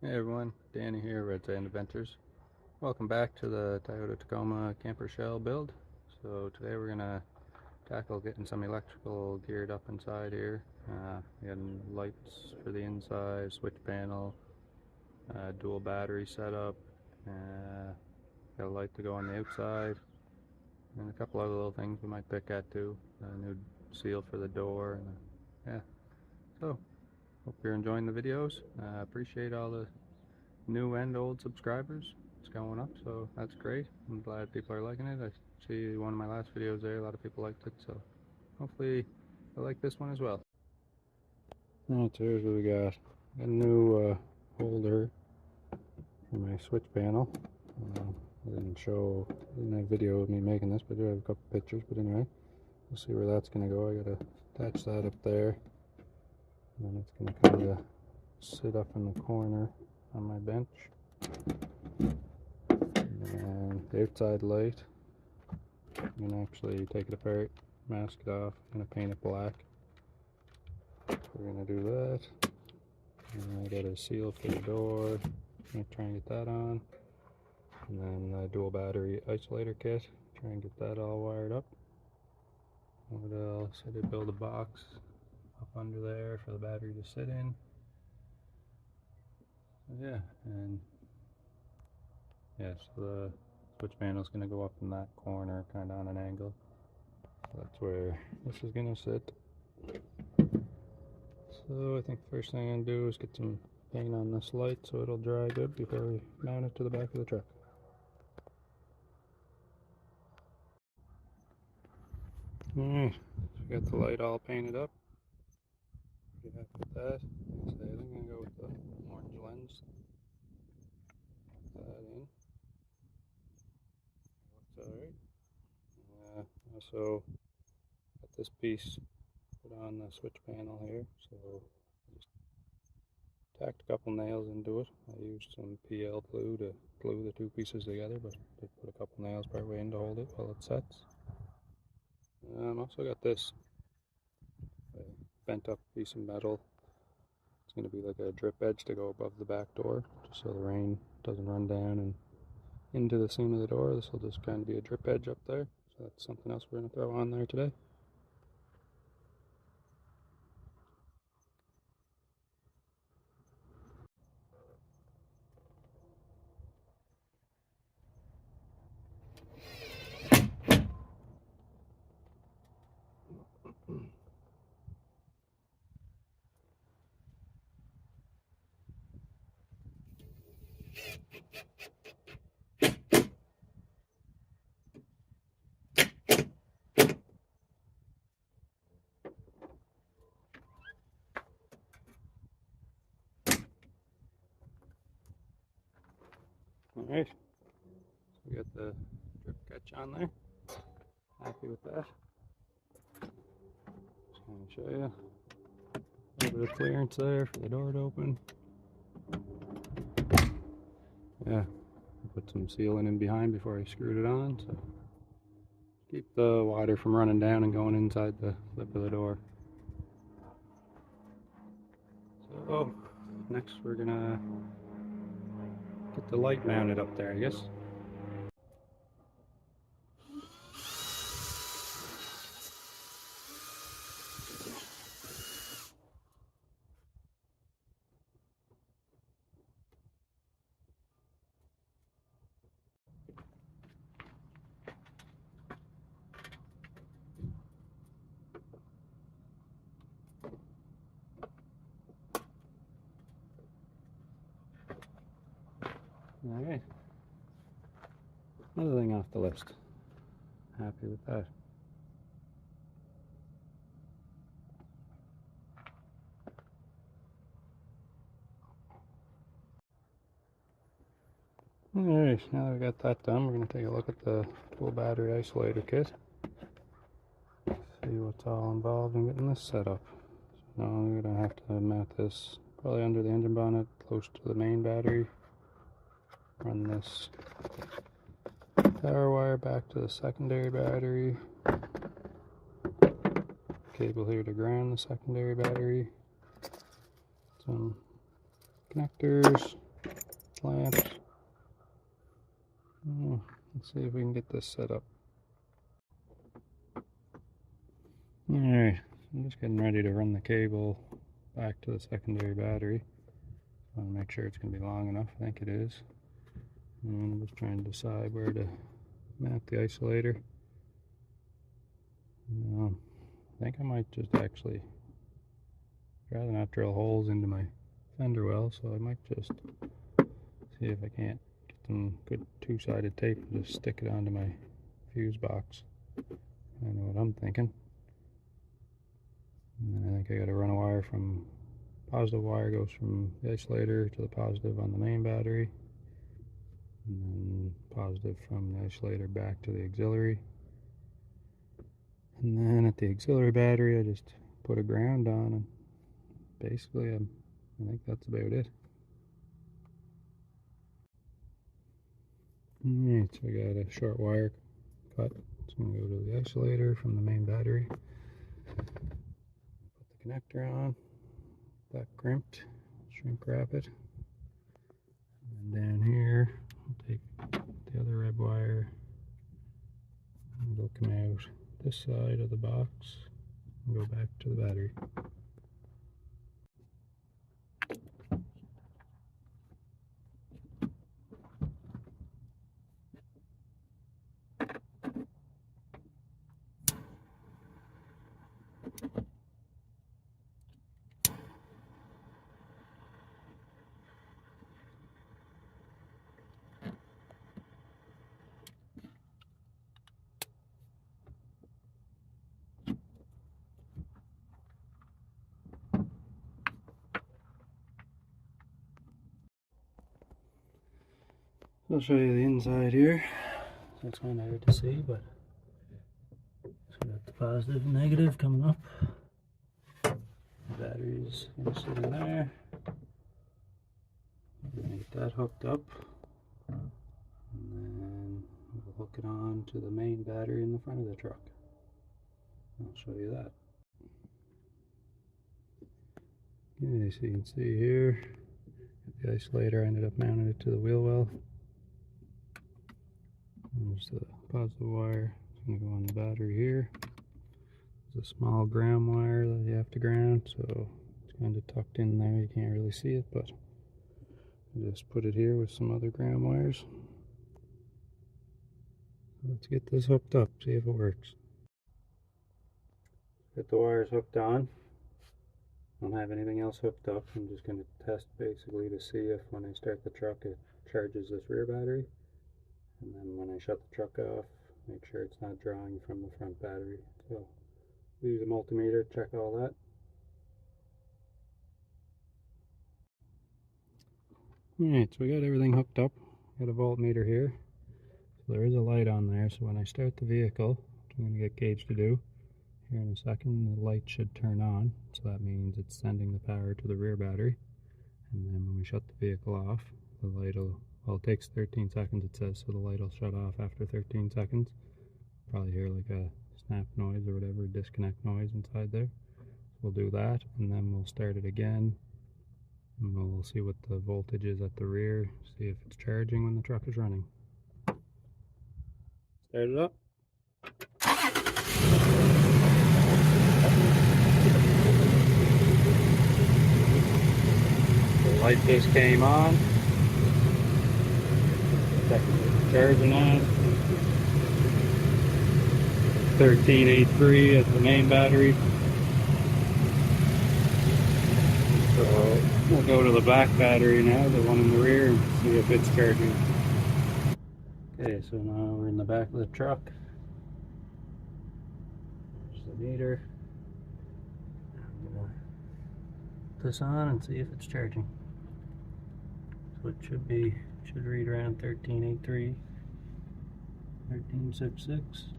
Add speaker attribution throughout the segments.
Speaker 1: Hey everyone, Danny here, Red Sand Adventures. Welcome back to the Toyota Tacoma camper shell build. So today we're gonna tackle getting some electrical geared up inside here. Getting lights for the inside, switch panel, dual battery setup, got a light to go on the outside, and a couple other little things we might pick at too. A new seal for the door, and yeah. So hope you're enjoying the videos. Appreciate all the new and old subscribers. It's going up, so that's great. I'm glad people are liking it. I see one of my last videos there, a lot of people liked it, so hopefully I like this one as well. Alright, so here's what we got. Got a new holder for my switch panel. I didn't have video of me making this, but I do have a couple pictures. But anyway, we'll see where that's going to go. I got to attach that up there, and then it's going to kind of sit up in the corner on my bench. And the outside light, I'm going to actually take it apart, mask it off, I'm going to paint it black. So we're going to do that. And I got a seal for the door, I'm going to try and get that on. And then the dual battery isolator kit, try and get that all wired up. What else? I did build a box up under there for the battery to sit in. Yeah, and yeah, so the switch panel is going to go up in that corner, kind of on an angle. So that's where this is going to sit. So I think the first thing I'm going to do is get some paint on this light so it'll dry good before we mount it to the back of the truck. Alright, so we got the light all painted up. Pretty happy with that. Like I said, I'm going to go with the orange lens. Put that in. Looks alright. Also got this piece put on the switch panel here, so just tacked a couple nails into it. I used some PL glue to glue the two pieces together, but did put a couple nails part way in to hold it while it sets. Also got this bent up piece of metal. It's going to be like a drip edge to go above the back door, just so the rain doesn't run down and into the seam of the door. This will just kind of be a drip edge up there, so that's something else we're going to throw on there today. Alright, so we got the drip catch on there. Happy with that. Just going to show you a little bit of clearance there for the door to open. Yeah, I put some sealing in behind before I screwed it on, so keep the water from running down and going inside the lip of the door. So next we're gonna get the light mounted up there, I guess. Alright. Another thing off the list. Happy with that. Alright, now that we got that done, we're going to take a look at the dual battery isolator kit. See what's all involved in getting this set up. So now we're going to have to mount this probably under the engine bonnet, close to the main battery. Run this power wire back to the secondary battery. Cable here to ground the secondary battery. Some connectors. lamps. Let's see if we can get this set up. Alright, I'm just getting ready to run the cable back to the secondary battery. I want to make sure it's going to be long enough. I think it is. And I'm just trying to decide where to mount the isolator. I think I might just actually rather not drill holes into my fender well, so I might just see if I can't get some good two-sided tape and just stick it onto my fuse box. I know what I'm thinking. And then I think I got to run a wire from positive wire goes from the isolator to the positive on the main battery, and then positive from the isolator back to the auxiliary. And then at the auxiliary battery I just put a ground on, and basically I think that's about it. Alright, so I got a short wire cut. It's going to go to the isolator from the main battery. Put the connector on, that crimped, shrink wrap it. And down here, I'll take the other red wire, and it'll come out this side of the box and go back to the battery. I'll show you the inside here. It's kind of hard to see, but it's got the positive and negative coming up. The battery's going to sit in there. I'm going to get that hooked up, and then we'll hook it on to the main battery in the front of the truck. I'll show you that. Okay, so you can see here, the isolator, I ended up mounting it to the wheel well. There's the positive wire. It's going to go on the battery here. There's a small ground wire that you have to ground, so it's kind of tucked in there. You can't really see it, but I just put it here with some other ground wires. Let's get this hooked up, see if it works. Get the wires hooked on. I don't have anything else hooked up. I'm just going to test basically to see if when I start the truck it charges this rear battery. And then when I shut the truck off, make sure it's not drawing from the front battery. So use a multimeter, check all that. Alright, so we got everything hooked up. Got a voltmeter here. So there is a light on there, so when I start the vehicle, which I'm going to get Gage to do here in a second, the light should turn on. So that means it's sending the power to the rear battery. And then when we shut the vehicle off, the light will, well, it takes 13 seconds it says, so the light will shut off after 13 seconds. Probably hear like a snap noise or whatever, disconnect noise inside there. So we'll do that, and then we'll start it again. And we'll see what the voltage is at the rear, see if it's charging when the truck is running. Start it up. The light just came on. Charging on. 1383 at the main battery. So we'll go to the back battery now, the one in the rear, and see if it's charging. Okay, so now we're in the back of the truck. There's the meter. I'm gonna put this on and see if it's charging. So it should read around 1383, 1366.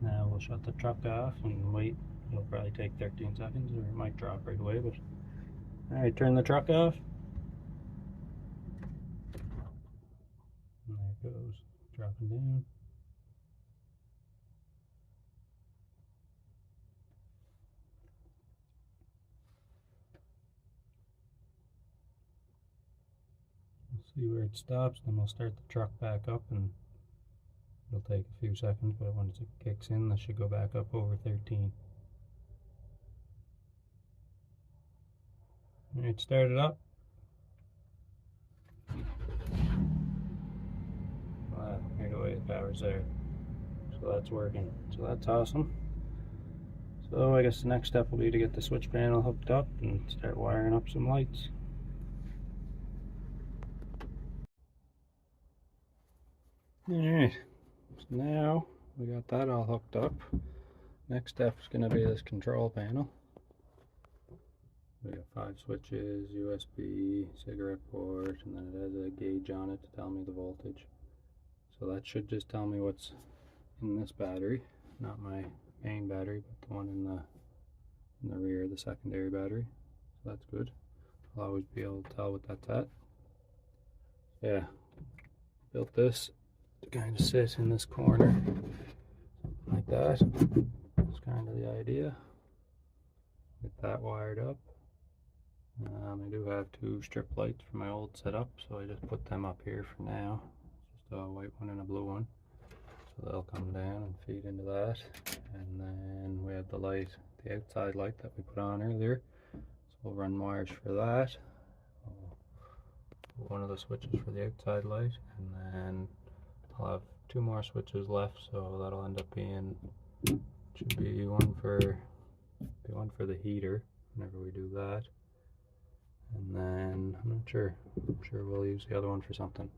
Speaker 1: Now we'll shut the truck off and wait. It'll probably take 13 seconds, or it might drop right away, but alright, turn the truck off. And there it goes, dropping down. See where it stops, then we'll start the truck back up, and it'll take a few seconds, but once it kicks in, that should go back up over 13. Alright, start it up. Wow, here the way the power's there. So that's working. So that's awesome. So I guess the next step will be to get the switch panel hooked up and start wiring up some lights. Alright, so now we got that all hooked up. Next step is going to be this control panel. We got 5 switches, USB, cigarette port, and then it has a gauge on it to tell me the voltage. So that should just tell me what's in this battery, not my main battery, but the one in the rear, the secondary battery. So that's good. I'll always be able to tell what that's at. Yeah, built this to kind of sit in this corner, like that. That's kind of the idea. Get that wired up. I do have 2 strip lights from my old setup, so I just put them up here for now. Just a white one and a blue one. So they'll come down and feed into that. And then we have the light, the outside light that we put on earlier. So we'll run wires for that. One of the switches for the outside light, and then I'll have 2 more switches left, so that'll end up being, should be one for the heater whenever we do that. And then I'm sure we'll use the other one for something.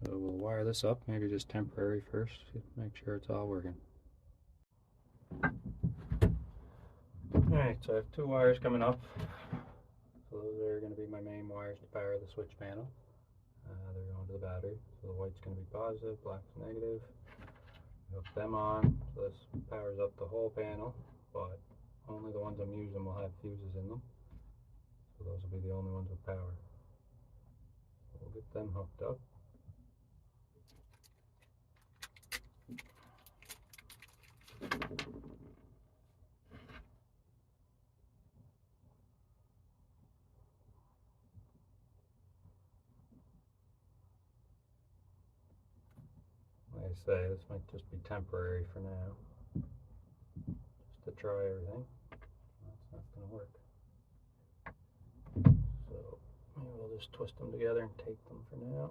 Speaker 1: So we'll wire this up, maybe just temporary first, make sure it's all working. Alright, so I have 2 wires coming up. So those are going to be my main wires to power the switch panel. They're going to the battery. So the white's going to be positive, black's negative. Hook them on, so this powers up the whole panel, but only the ones I'm using will have fuses in them. So those will be the only ones with power. We'll get them hooked up. Like I say, this might just be temporary for now, just to try everything. That's not going to work. So maybe we'll just twist them together and tape them for now.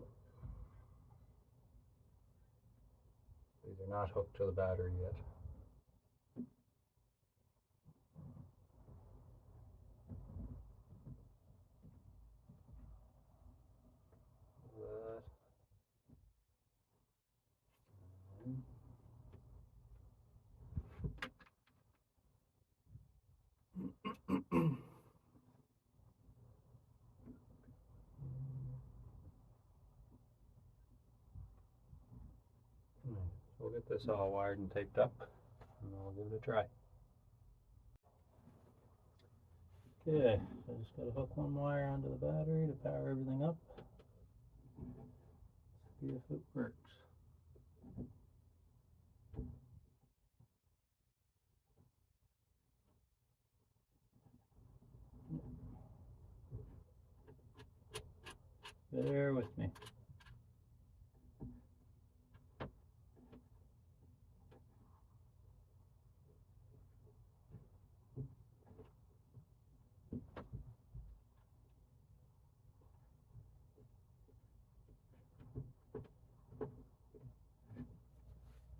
Speaker 1: These are not hooked to the battery yet. We'll get this all wired and taped up, and we'll give it a try. Okay, so I just got to hook one wire onto the battery to power everything up. See if it works. Bear with me.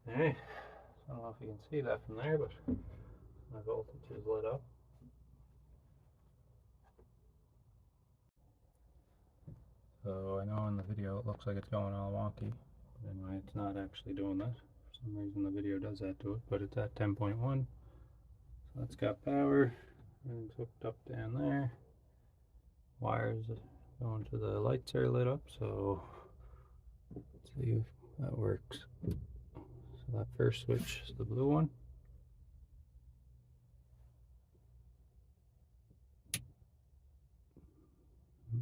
Speaker 1: Alright, I don't know if you can see that from there, but my voltage is lit up. So I know in the video it looks like it's going all wonky, but anyway, it's not actually doing that. For some reason the video does that to it, but it's at 10.1. So that's got power, everything's hooked up down there. Wires going to the lights are lit up, so let's see if that works. So that first switch is the blue one.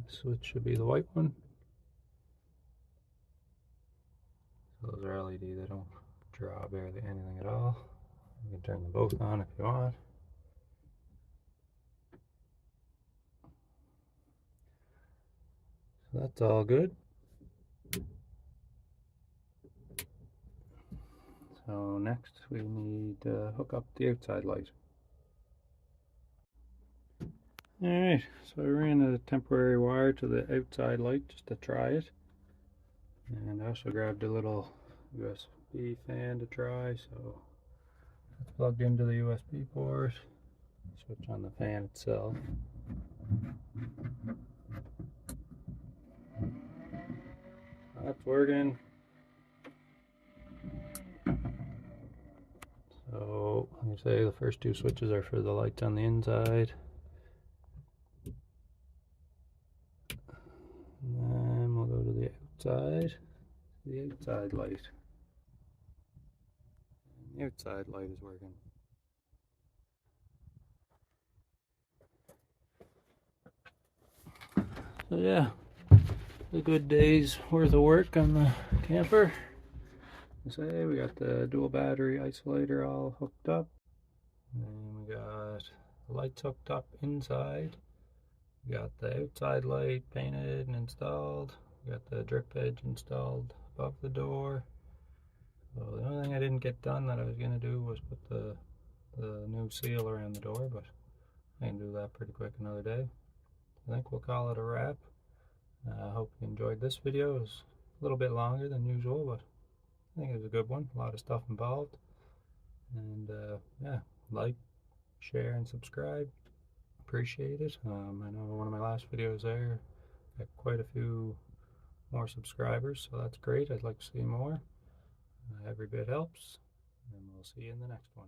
Speaker 1: This switch should be the white one. So those are LED, they don't draw barely anything at all. You can turn them both on if you want. So that's all good. So next we need to hook up the outside light. Alright, so I ran a temporary wire to the outside light just to try it. And I also grabbed a little USB fan to try, so it's plugged into the USB port. Switch on the fan itself. That's working. So, like I say, the first two switches are for the lights on the inside. And then we'll go to the outside light. And the outside light is working. So yeah, a good day's worth of work on the camper. Say we got the dual battery isolator all hooked up, and we got the lights hooked up inside. We got the outside light painted and installed. We got the drip edge installed above the door. So the only thing I didn't get done that I was gonna do was put the new seal around the door, but I can do that pretty quick another day. I think we'll call it a wrap. I hope you enjoyed this video. It was a little bit longer than usual, but I think it was a good one. A lot of stuff involved. And yeah, like, share, and subscribe. Appreciate it. I know one of my last videos there got quite a few more subscribers, so that's great. I'd like to see more. Every bit helps, and we'll see you in the next one.